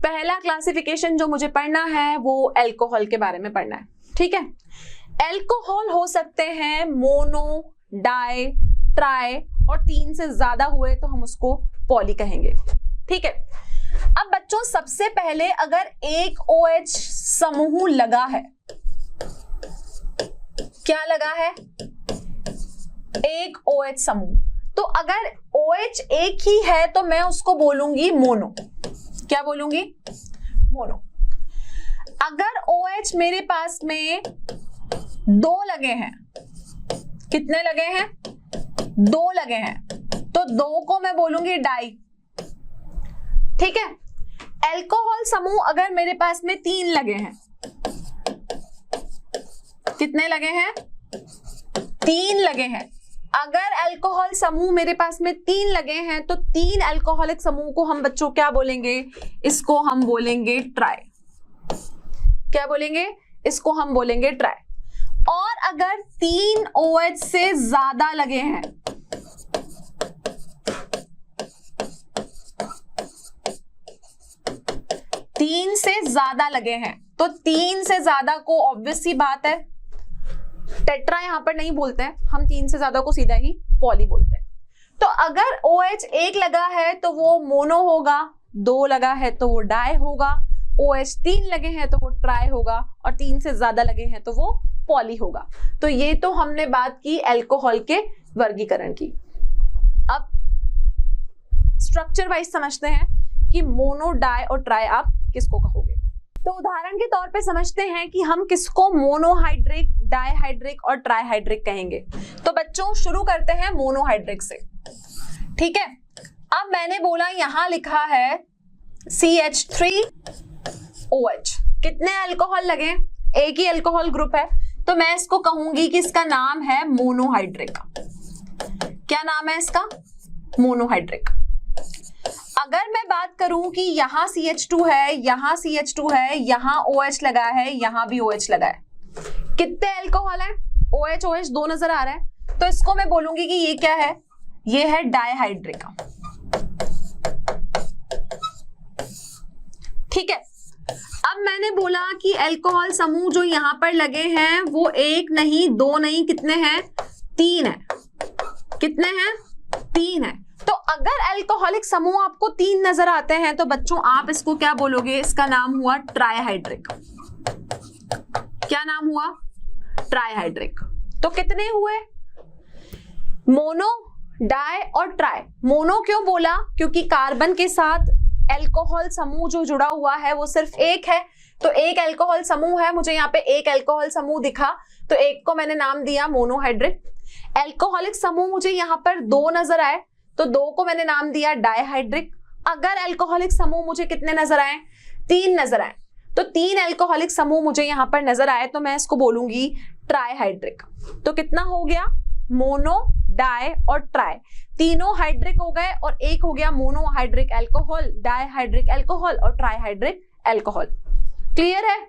पहला क्लासिफिकेशन जो मुझे पढ़ना है वो अल्कोहल के बारे में पढ़ना है, ठीक है। अल्कोहल हो सकते हैं मोनो, डाई, ट्राई और 3 से ज्यादा हुए तो हम उसको पॉली कहेंगे, ठीक है। अब बच्चों सबसे पहले अगर एक OH समूह लगा है, क्या लगा है? एक OH समूह, तो अगर OH एक ही है तो मैं उसको बोलूंगी मोनो। क्या बोलूंगी? मोनो। अगर OH मेरे पास में 2 लगे हैं, कितने लगे हैं? 2 लगे हैं, तो 2 को मैं बोलूंगी डाई, ठीक है। अल्कोहल समूह अगर मेरे पास में 3 लगे हैं, कितने लगे हैं? 3 लगे हैं। अगर अल्कोहल समूह मेरे पास में 3 लगे हैं तो 3 अल्कोहलिक समूह को हम बच्चों क्या बोलेंगे? इसको हम बोलेंगे ट्राई। क्या बोलेंगे? इसको हम बोलेंगे ट्राई। और अगर 3 OH से ज्यादा लगे हैं, तीन से ज्यादा लगे हैं, तो 3 से ज्यादा को ऑब्वियस सी बात है टेट्रा यहां पर नहीं बोलते हैं, हम 3 से ज्यादा को सीधा ही पॉली बोलते हैं। तो अगर OH एक लगा है तो वो मोनो होगा, 2 लगा है तो वो डाई होगा, OH 3 लगे हैं तो वो ट्राई होगा और 3 से ज्यादा लगे हैं तो वो पॉली होगा। तो ये तो हमने बात की अल्कोहल के वर्गीकरण की। अब स्ट्रक्चर वाइज समझते हैं कि मोनो, डाई और ट्राई आप किसको कहोगे। तो उदाहरण के तौर पे समझते हैं कि हम किसको मोनोहाइड्रिक, डाइहाइड्रिक और ट्राइहाइड्रिक कहेंगे। तो बच्चों शुरू करते हैं मोनोहाइड्रिक से, ठीक है। अब मैंने बोला यहां लिखा है CH3OH, कितने अल्कोहल लगे? एक ही अल्कोहल ग्रुप है, तो मैं इसको कहूंगी कि इसका नाम है मोनोहाइड्रिक। क्या नाम है इसका? मोनोहाइड्रिक। अगर मैं बात करूं कि यहां CH2 है, यहां CH2 है, यहां OH लगा है, यहां भी OH लगा है, कितने अल्कोहल है? OH OH 2 नजर आ रहा है, तो इसको मैं बोलूंगी कि ये क्या है? ये है डाइहाइड्रिक, ठीक है। अब मैंने बोला कि अल्कोहल समूह जो यहां पर लगे हैं वो 1 नहीं, 2 नहीं, कितने हैं? 3 है। कितने हैं? 3 है। तो अगर अल्कोहलिक समूह आपको 3 नजर आते हैं तो बच्चों आप इसको क्या बोलोगे? इसका नाम हुआ ट्राइहाइड्रिक। क्या नाम हुआ? ट्राइहाइड्रिक। तो कितने हुए? मोनो, डाई और ट्राई। मोनो क्यों बोला? क्योंकि कार्बन के साथ अल्कोहल समूह जो जुड़ा हुआ है वो सिर्फ एक है, तो एक अल्कोहल समूह है। मुझे यहाँ पे एक अल्कोहल समूह दिखा तो एक को मैंने नाम दिया मोनोहाइड्रिक। अल्कोहलिक समूह मुझे यहाँ पर 2 नजर आए तो 2 को मैंने नाम दिया डाइहाइड्रिक। अगर अल्कोहलिक समूह मुझे कितने नजर आए? 3 नजर आए, तो 3 अल्कोहलिक समूह मुझे यहां पर नजर आए तो मैं इसको बोलूंगी ट्राइहाइड्रिक। तो कितना हो गया? मोनो, डाई और ट्राई, तीनों हाइड्रिक हो गए और एक हो गया मोनोहाइड्रिक अल्कोहल, डाइहाइड्रिक अल्कोहल और ट्राइहाइड्रिक अल्कोहल। क्लियर है?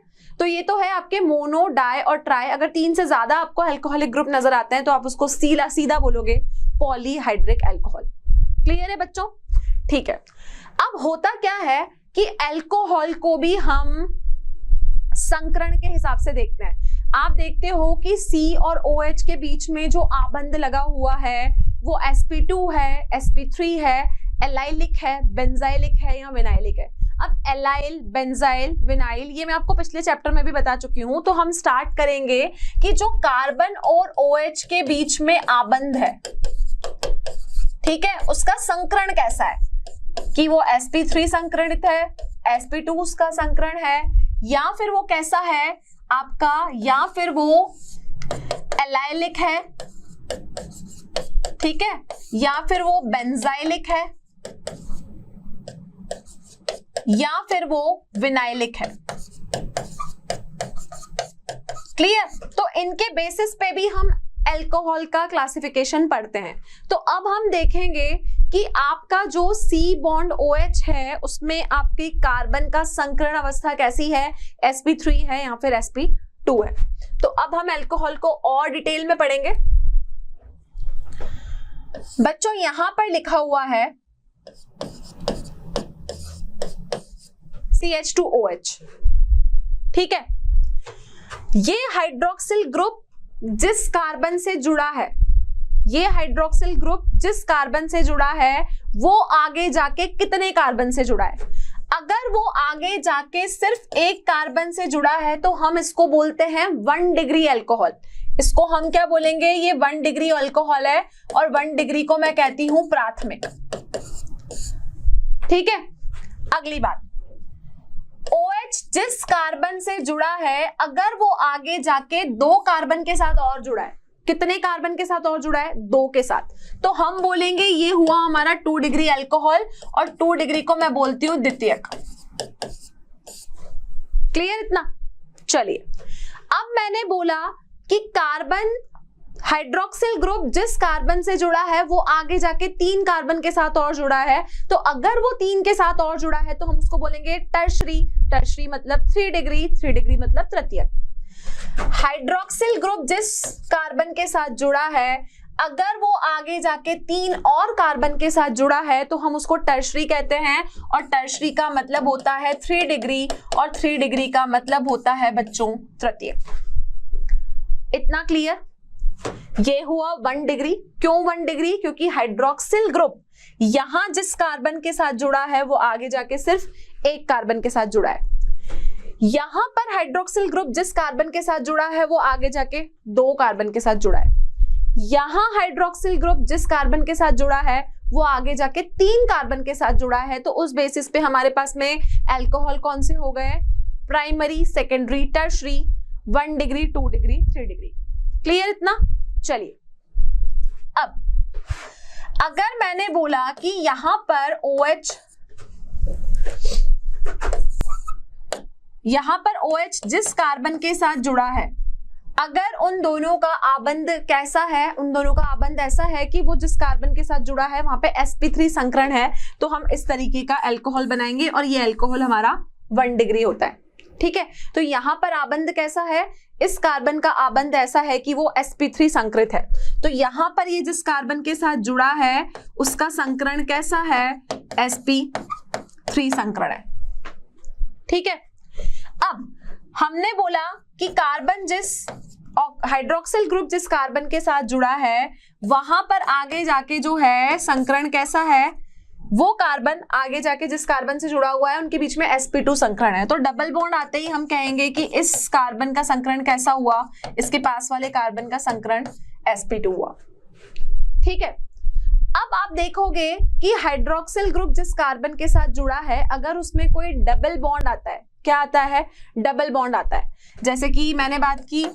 तो ये तो है आपके मोनो, डाई और ट्राई। अगर 3 से ज्यादा आपको अल्कोहलिक ग्रुप नजर आते हैं तो आप उसको सीधा बोलोगे पॉलीहाइड्रिक अल्कोहल। क्लियर है बच्चों? ठीक है। अब होता क्या है कि अल्कोहल को भी हम संकरण के हिसाब से देखते हैं। आप देखते हो कि C और OH के बीच में जो आबंध लगा हुआ है वो sp2 है, sp3 है, एलाइलिक है, बेंजाइलिक है या विनाइलिक है। अब एलाइल, बेंजाइल, विनाइल ये मैं आपको पिछले चैप्टर में भी बता चुकी हूं। तो हम स्टार्ट करेंगे कि जो कार्बन और OH के बीच में आबंध है, ठीक है, उसका संकरण कैसा है, कि वो sp3 संकरणित है, sp2 उसका संकरण है, या फिर वो कैसा है आपका, या फिर वो एलाइलिक है, ठीक है, या फिर वो बेंजाइलिक है, या फिर वो विनाइलिक है। क्लियर? तो इनके बेसिस पे भी हम अल्कोहल का क्लासिफिकेशन पढ़ते हैं। तो अब हम देखेंगे कि आपका जो C बॉन्ड OH है उसमें आपकी कार्बन का संकरण अवस्था कैसी है, sp3 है या फिर sp2 है। तो अब हम अल्कोहल को और डिटेल में पढ़ेंगे। बच्चों यहां पर लिखा हुआ है CH2OH। ठीक है, ये हाइड्रोक्सिल ग्रुप जिस कार्बन से जुड़ा है, ये हाइड्रोक्सिल ग्रुप जिस कार्बन से जुड़ा है वो आगे जाके कितने कार्बन से जुड़ा है? अगर वो आगे जाके सिर्फ एक कार्बन से जुड़ा है तो हम इसको बोलते हैं 1 डिग्री अल्कोहल। इसको हम क्या बोलेंगे? ये 1 डिग्री अल्कोहल है और 1 डिग्री को मैं कहती हूं प्राथमिक। ठीक है, अगली बात, OH जिस कार्बन से जुड़ा है अगर वो आगे जाके 2 कार्बन के साथ और जुड़ा है, कितने कार्बन के साथ और जुड़ा है? 2 के साथ, तो हम बोलेंगे ये हुआ हमारा 2 डिग्री अल्कोहल और 2 डिग्री को मैं बोलती हूं द्वितीयक। क्लियर इतना? चलिए, अब मैंने बोला कि कार्बन हाइड्रोक्सिल ग्रुप जिस कार्बन से जुड़ा है वो आगे जाके 3 कार्बन के साथ और जुड़ा है, तो अगर वो 3 के साथ और जुड़ा है तो हम उसको बोलेंगे टर्शरी। टर्शरी मतलब 3 डिग्री, 3 डिग्री मतलब तृतीयक। हाइड्रोक्सिल ग्रुप जिस कार्बन के साथ जुड़ा है अगर वो आगे जाके 3 और कार्बन के साथ जुड़ा है तो हम उसको टर्शरी कहते हैं, और टर्शरी का मतलब होता है 3 डिग्री और 3 डिग्री का मतलब होता है बच्चों तृतीयक। इतना क्लियर? ये हुआ 1 डिग्री। क्यों 1 डिग्री? क्योंकि हाइड्रोक्सिल ग्रुप यहां जिस कार्बन के साथ जुड़ा है वो आगे जाके सिर्फ एक कार्बन के साथ जुड़ा है। यहां पर हाइड्रोक्सिल ग्रुप जिस कार्बन के साथ जुड़ा है वो आगे जाके 2 कार्बन के साथ जुड़ा है। यहां हाइड्रोक्सिल ग्रुप जिस कार्बन के साथ जुड़ा है वो आगे जाके 3 कार्बन के साथ जुड़ा है, तो उस बेसिस पे हमारे पास में अल्कोहल कौन से हो गए? Primary, secondary, tertiary, 1 degree, 2 degree, 3 degree. Clear इतना? चलिए, अब अगर मैंने बोला कि यहां पर OH जिस कार्बन के साथ जुड़ा है अगर उन दोनों का आबंध कैसा है? उन दोनों का आबंध ऐसा है कि वो जिस कार्बन के साथ जुड़ा है वहां पे sp3 संकरण है, तो हम इस तरीके का अल्कोहल बनाएंगे और ये अल्कोहल हमारा 1 डिग्री होता है। ठीक है, तो यहां पर आबंध कैसा है? इस कार्बन का आबंध ऐसा है कि वो sp3 संकृत है, तो यहां पर ये जिस कार्बन के साथ जुड़ा है उसका संकरण कैसा है? sp3 संकरण है। ठीक है, अब हमने बोला कि कार्बन जिस हाइड्रोक्सिल ग्रुप जिस कार्बन के साथ जुड़ा है वहां पर आगे जाके जो है संकरण कैसा है? वो कार्बन आगे जाके जिस कार्बन से जुड़ा हुआ है उनके बीच में sp2 संकरण है, तो डबल बॉन्ड आते ही हम कहेंगे कि इस कार्बन का संकरण कैसा हुआ? इसके पास वाले कार्बन का संकरण sp2 हुआ। ठीक है, अब आप देखोगे कि हाइड्रोक्सिल ग्रुप जिस कार्बन के साथ जुड़ा है अगर उसमें कोई डबल बॉन्ड आता है, क्या आता है? डबल बॉन्ड आता है। जैसे कि मैंने बात की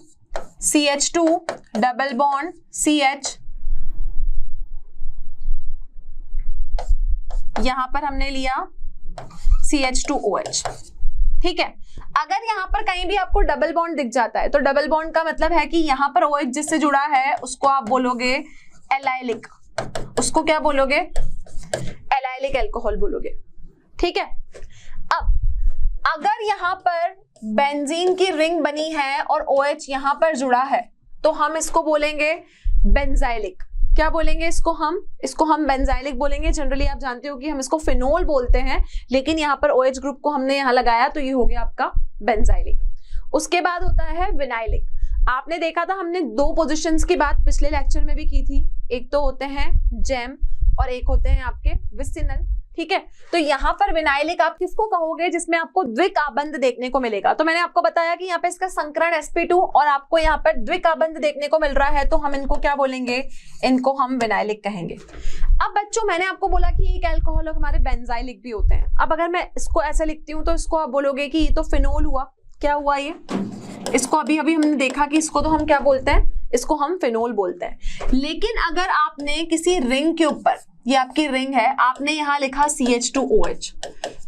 CH2 डबल बॉन्ड CH, यहां पर हमने लिया CH2OH। ठीक है, अगर यहां पर कहीं भी आपको डबल बॉन्ड दिख जाता है तो डबल बॉन्ड का मतलब है कि यहां पर OH जिससे जुड़ा है उसको आप बोलोगे एलाइलिक। उसको क्या बोलोगे? एलाइलिक अल्कोहल बोलोगे। ठीक है, अब अगर यहां पर बेंजीन की रिंग बनी है और OH यहां पर जुड़ा है तो हम इसको बोलेंगे बेंजाइलिक। क्या बोलेंगे इसको हम बेंजाइलिक बोलेंगे। जनरली आप जानते हो कि हम इसको फिनोल बोलते हैं, लेकिन यहाँ पर OH ग्रुप को हमने यहाँ लगाया तो ये हो गया आपका बेंजाइलिक। उसके बाद होता है विनाइलिक। आपने देखा था हमने 2 पोजीशंस की बात पिछले लेक्चर में भी की थी, एक तो होते हैं जेम और एक होते हैं आपके विसिनल। ठीक है, तो यहाँ पर विनाइलिक आप किसको कहोगे? जिसमें आपको द्विक आबंध देखने को मिलेगा। तो मैंने आपको बताया कि यहाँ पे इसका संकरण sp2 और आपको यहाँ पर द्विक आबंध देखने को मिल रहा है, तो हम इनको क्या बोलेंगे? इनको हम विनाइलिक कहेंगे। अब बच्चों मैंने आपको बोला कि एक अल्कोहल हमारे बेंजाइलिक भी होते हैं। अब अगर मैं इसको ऐसे लिखती हूँ तो इसको आप बोलोगे कि ये तो फिनोल हुआ। क्या हुआ ये? इसको अभी हमने देखा कि इसको तो हम क्या बोलते हैं? इसको हम फिनोल बोलते हैं। लेकिन अगर आपने किसी रिंग के ऊपर, ये आपकी रिंग है, आपने यहाँ लिखा CH2OH,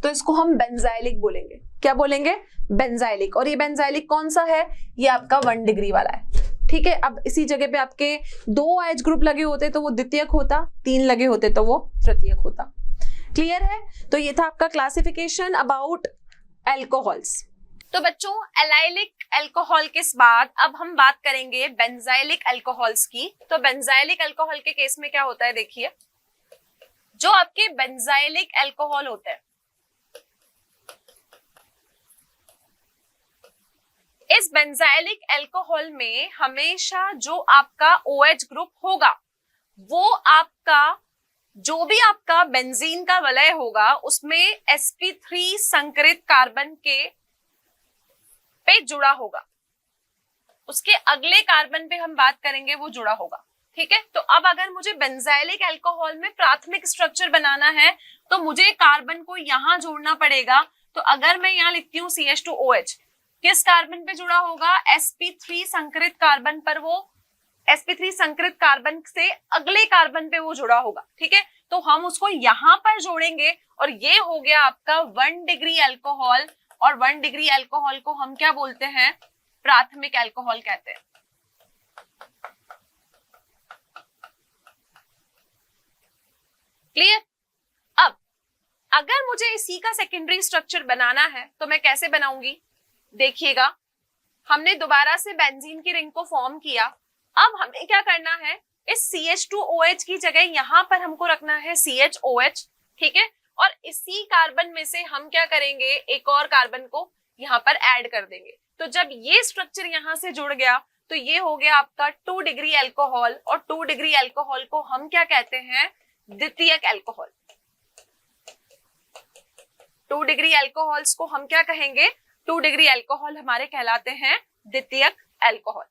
तो इसको हम बेंजाइलिक बोलेंगे। क्या बोलेंगे? बेंजाइलिक। और ये बेंजाइलिक कौन सा है? ये आपका 1 डिग्री वाला है। ठीक है, अब इसी जगह पे आपके 2 OH ग्रुप लगे होते तो वो द्वितीयक होता, 3 लगे होते तो वो तृतीयक होता। क्लियर है? तो ये था आपका क्लासिफिकेशन अबाउट अल्कोहल्स। तो बच्चों एलाइलिक अल्कोहल के बाद अब हम बात करेंगे बेंजाइलिक अल्कोहल्स की। तो बेंजाइलिक अल्कोहल के केस में क्या होता है? देखिए, जो आपके बेंजाइलिक अल्कोहल होते हैं बेंजाइलिक अल्कोहल में हमेशा जो आपका OH ग्रुप होगा वो आपका जो भी आपका बेंजीन का वलय होगा उसमें sp3 संकरित कार्बन के पे जुड़ा होगा, उसके अगले कार्बन पे हम बात करेंगे वो जुड़ा होगा। ठीक है, तो अब अगर मुझे बेंजाइलिक अल्कोहल में प्राथमिक स्ट्रक्चर बनाना है तो मुझे कार्बन को यहां जोड़ना पड़ेगा। तो अगर मैं यहां लिखती हूँ CH2OH, किस कार्बन पे जुड़ा होगा? sp3 संकरित कार्बन पर, वो sp3 संकरित कार्बन से अगले कार्बन पे वो जुड़ा होगा। ठीक है, तो हम उसको यहां पर जोड़ेंगे और ये हो गया आपका 1 डिग्री अल्कोहल। और 1 डिग्री अल्कोहल को हम क्या बोलते हैं? प्राथमिक अल्कोहल कहते हैं। क्लियर? अब अगर मुझे इसी का सेकेंडरी स्ट्रक्चर बनाना है तो मैं कैसे बनाऊंगी? देखिएगा, हमने दोबारा से बेंजीन की रिंग को फॉर्म किया। अब हमें क्या करना है? इस CH2OH की जगह यहां पर हमको रखना है CHOH। ठीक है, और इसी कार्बन में से हम क्या करेंगे? एक और कार्बन को यहां पर ऐड कर देंगे। तो जब ये स्ट्रक्चर यहां से जुड़ गया तो ये हो गया आपका 2 डिग्री अल्कोहल। और 2 डिग्री अल्कोहल को हम क्या कहते हैं? द्वितीयक अल्कोहल। 2 डिग्री अल्कोहल्स को हम क्या कहेंगे? 2 डिग्री अल्कोहल हमारे कहलाते हैं द्वितीयक अल्कोहल।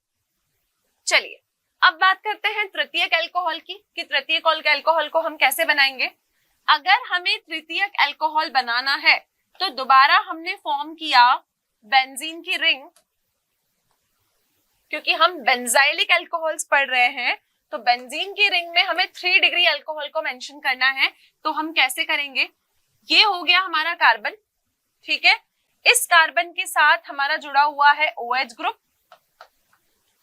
चलिए अब बात करते हैं तृतीयक अल्कोहल की, कि तृतीयक अल्कोहल को हम कैसे बनाएंगे। अगर हमें तृतीयक अल्कोहल बनाना है तो दोबारा हमने फॉर्म किया बेंजीन की रिंग, क्योंकि हम बेंजाइलिक अल्कोहल्स पढ़ रहे हैं तो बेंजीन की रिंग में हमें 3 डिग्री अल्कोहल को मेंशन करना है। तो हम कैसे करेंगे? ये हो गया हमारा कार्बन। ठीक है, इस कार्बन के साथ हमारा जुड़ा हुआ है OH ग्रुप।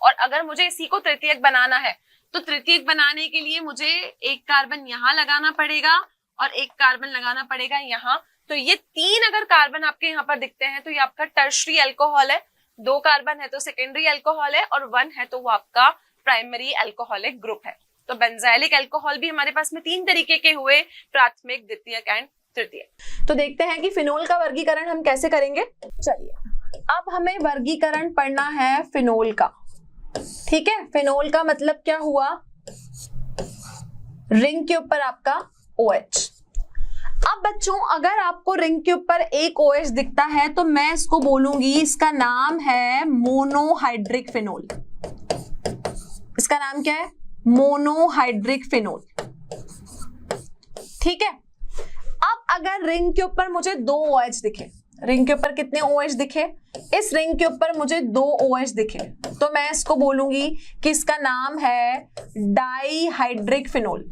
और अगर मुझे इसी को तृतीयक बनाना है तो तृतीयक बनाने के लिए मुझे एक कार्बन यहाँ लगाना पड़ेगा और एक कार्बन लगाना पड़ेगा यहाँ। तो ये 3 अगर कार्बन आपके यहाँ पर दिखते हैं तो ये आपका टर्शरी अल्कोहल है। 2 कार्बन है तो सेकेंडरी अल्कोहल है, और 1 है तो वो आपका प्राइमरी अल्कोहलिक ग्रुप है। तो बेंजाइलिक अल्कोहल भी हमारे पास में 3 तरीके के हुए, प्राथमिक, द्वितीयक एंड तृतीयक। तो देखते हैं कि फिनोल का वर्गीकरण हम कैसे करेंगे। चलिए अब हमें वर्गीकरण पढ़ना है फिनोल का। ठीक है, फिनोल का मतलब क्या हुआ? रिंग के ऊपर आपका OH। अब बच्चों अगर आपको रिंग के ऊपर एक OH दिखता है तो मैं इसको बोलूंगी, इसका नाम है मोनोहाइड्रिक फिनोल। इसका नाम क्या है? Monohydric phenol. ठीक है, अब अगर रिंग के ऊपर मुझे 2 OH दिखे, रिंग के ऊपर कितने OH दिखे? इस रिंग के ऊपर मुझे 2 OH दिखे तो मैं इसको बोलूंगी कि इसका नाम है डाईहाइड्रिक फिनोल।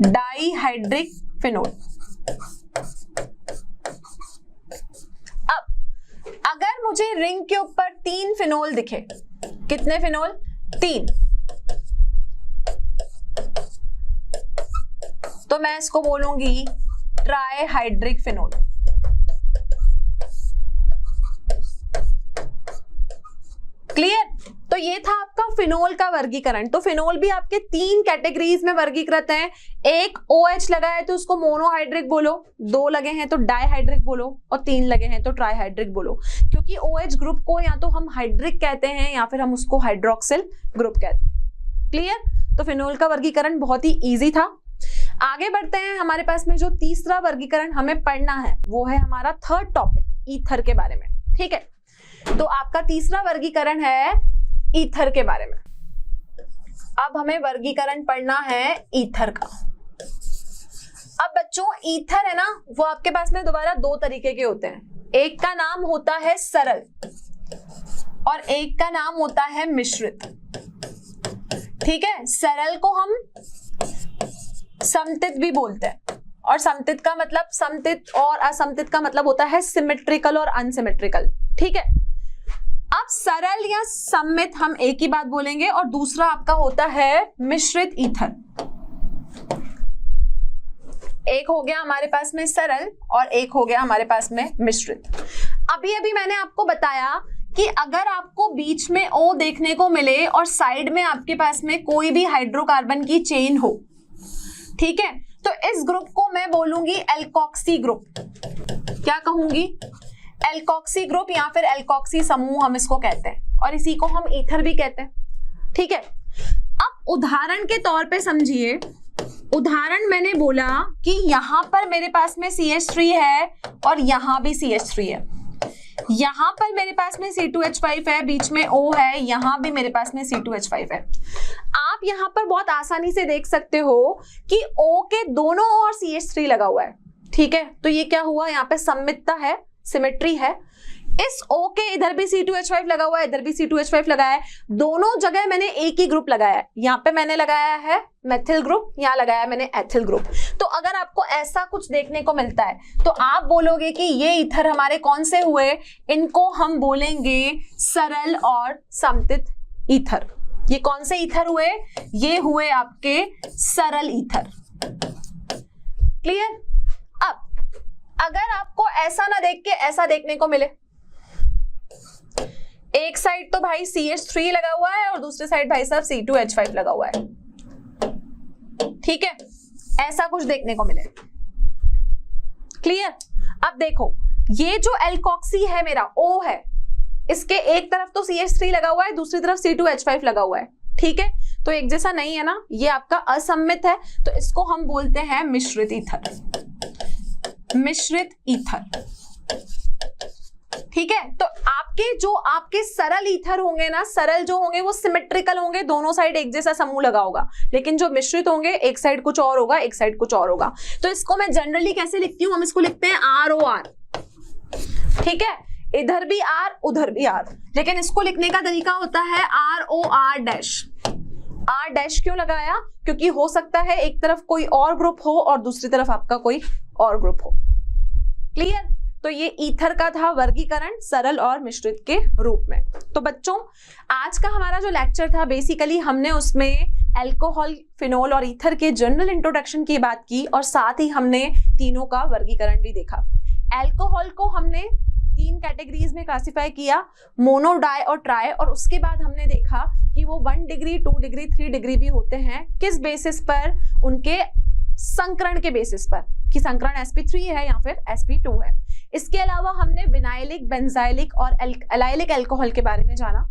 Dihydric phenol. अब अगर मुझे रिंग के ऊपर 3 फिनोल दिखे, कितने फिनोल? 3, तो मैं इसको बोलूंगी ट्राईहाइड्रिक फिनोल। क्लियर? तो ये था आपका फिनोल का वर्गीकरण। तो फिनोल भी आपके 3 कैटेगरीज में वर्गीकृत हैं। एक OH लगा है तो उसको मोनोहाइड्रिक बोलो, 2 लगे हैं तो डाईहाइड्रिक बोलो, और 3 लगे हैं तो ट्राईहाइड्रिक बोलो। क्योंकि OH ग्रुप को या तो हम हाइड्रिक कहते हैं या फिर हम उसको हाइड्रोक्सिल ग्रुप कहते हैं। क्लियर? तो फिनोल का वर्गीकरण बहुत ही ईजी था। आगे बढ़ते हैं। हमारे पास में जो तीसरा वर्गीकरण हमें पढ़ना है वो है हमारा 3rd टॉपिक, ईथर के बारे में। ठीक है, तो आपका तीसरा वर्गीकरण है ईथर के बारे में। अब हमें वर्गीकरण पढ़ना है ईथर का। अब बच्चों ईथर है ना, वो आपके पास में दोबारा 2 तरीके के होते हैं। एक का नाम होता है सरल और एक का नाम होता है मिश्रित। ठीक है, सरल को हम समतित भी बोलते हैं, और समतित का मतलब, समतित और असमतित का मतलब होता है सिमेट्रिकल और अनसिमेट्रिकल। ठीक है, अब सरल या सममित हम एक ही बात बोलेंगे, और दूसरा आपका होता है मिश्रित ईथर। एक हो गया हमारे पास में सरल और एक हो गया हमारे पास में मिश्रित। अभी अभी मैंने आपको बताया कि अगर आपको बीच में O देखने को मिले और साइड में आपके पास में कोई भी हाइड्रोकार्बन की चेन हो, ठीक है, तो इस ग्रुप को मैं बोलूंगी एल्कोक्सी ग्रुप। क्या कहूंगी? एल्कोक्सी ग्रुप या फिर एल्कोक्सी समूह हम इसको कहते हैं, और इसी को हम ईथर भी कहते हैं। ठीक है, अब उदाहरण के तौर पे समझिए, उदाहरण मैंने बोला कि यहां पर मेरे पास में CH3 है और यहां भी CH3 है, यहां पर मेरे पास में C2H5 है, बीच में O है, यहां भी मेरे पास में C2H5 है। आप यहां पर बहुत आसानी से देख सकते हो कि O के दोनों ओर CH3 लगा हुआ है। ठीक है, तो ये क्या हुआ, यहाँ पे सममितता है, सिमेट्री है। इस O के इधर भी C2H5 लगा हुआ है, इधर भी C2H5 लगाया है, दोनों जगह मैंने एक ही ग्रुप लगाया है। यहाँ पे मैंने लगाया है मेथिल ग्रुप, यहाँ लगाया मैंने एथिल ग्रुप। तो अगर आपको ऐसा कुछ देखने को मिलता है तो आप बोलोगे कि ये ईथर हमारे कौन से हुए, इनको हम बोलेंगे सरल और सममित ईथर। ये कौन से ईथर हुए, ये हुए आपके सरल ईथर। क्लियर। अब अगर आपको ऐसा ना देख के ऐसा देखने को मिले, एक साइड तो भाई CH3 लगा हुआ है और दूसरी साइड भाई साहब C2H5 लगा हुआ है। ठीक है, ऐसा कुछ देखने को मिले। क्लियर। अब देखो, ये जो एल्कोक्सी है मेरा O है, इसके एक तरफ तो CH3 लगा हुआ है, दूसरी तरफ C2H5 लगा हुआ है। ठीक है, तो एक जैसा नहीं है ना, ये आपका असम्मित है, तो इसको हम बोलते हैं मिश्रित ईथर। मिश्रित ईथर। ठीक है, तो आपके सरल ईथर होंगे ना, सरल जो होंगे वो सिमेट्रिकल होंगे, दोनों साइड एक जैसा समूह लगा होगा, लेकिन जो मिश्रित होंगे एक साइड कुछ और होगा, एक साइड कुछ और होगा। तो इसको मैं जनरली कैसे लिखती हूं, हम इसको लिखते हैं ROR। ठीक है, इधर भी R उधर भी R, लेकिन इसको लिखने का तरीका होता है ROR डैश। R डैश क्यों लगाया, क्योंकि हो सकता है एक तरफ कोई और ग्रुप हो और दूसरी तरफ आपका कोई और ग्रुप हो। क्लियर। तो ये ईथर का था वर्गीकरण सरल और मिश्रित के रूप में। तो बच्चों, आज का हमारा जो लेक्चर था बेसिकली हमने उसमें अल्कोहल, फिनोल और ईथर के जनरल इंट्रोडक्शन की बात की, और साथ ही हमने तीनों का वर्गीकरण भी देखा। अल्कोहल को हमने 3 कैटेगरीज में क्लासिफाई किया, मोनो, डाई और ट्राई, और उसके बाद हमने देखा कि वो 1 डिग्री, 2 डिग्री, 3 डिग्री भी होते हैं। किस बेसिस पर, उनके संकरण के बेसिस पर, कि संकरण sp3 है या फिर sp2 है। इसके अलावा हमने विनाइलिक, बेंजाइलिक और एलाइलिक अल्कोहल के बारे में जाना।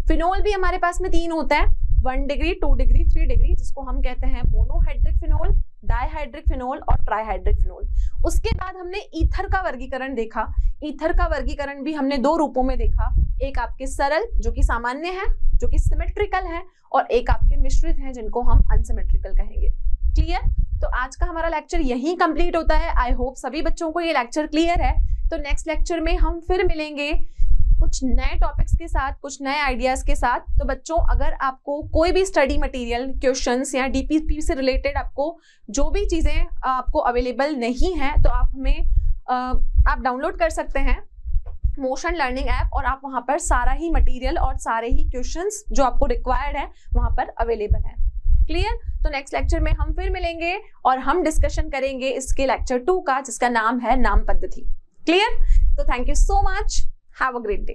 फिनोल भी हमारे पास में 3 होता है, 1 डिग्री, 2 डिग्री, 3 डिग्री, जिसको हम कहते हैं मोनोहाइड्रिक फिनोल, डाइहाइड्रिक फिनोल और ट्राइहाइड्रिक फिनोल। उसके बाद हमने ईथर का वर्गीकरण देखा। ईथर का वर्गीकरण भी हमने 2 रूपों में देखा, एक आपके सरल जो कि सामान्य है, जो कि सिमेट्रिकल है, और एक आपके मिश्रित हैं जिनको हम अनसिमेट्रिकल कहेंगे। क्लियर। तो आज का हमारा लेक्चर यहीं कंप्लीट होता है। आई होप सभी बच्चों को ये लेक्चर क्लियर है। तो नेक्स्ट लेक्चर में हम फिर मिलेंगे कुछ नए टॉपिक्स के साथ, कुछ नए आइडियाज के साथ। तो बच्चों, अगर आपको कोई भी स्टडी मटेरियल, क्वेश्चंस या DPP से रिलेटेड आपको जो भी चीजें आपको अवेलेबल नहीं है, तो आप हमें आप डाउनलोड कर सकते हैं मोशन लर्निंग ऐप, और आप वहां पर सारा ही मटेरियल और सारे ही क्वेश्चंस जो आपको रिक्वायर्ड है वहां पर अवेलेबल है। क्लियर। तो नेक्स्ट लेक्चर में हम फिर मिलेंगे और हम डिस्कशन करेंगे इसके लेक्चर 2 का, जिसका नाम है नाम पद्धति। क्लियर। तो thank you so much, have a great day.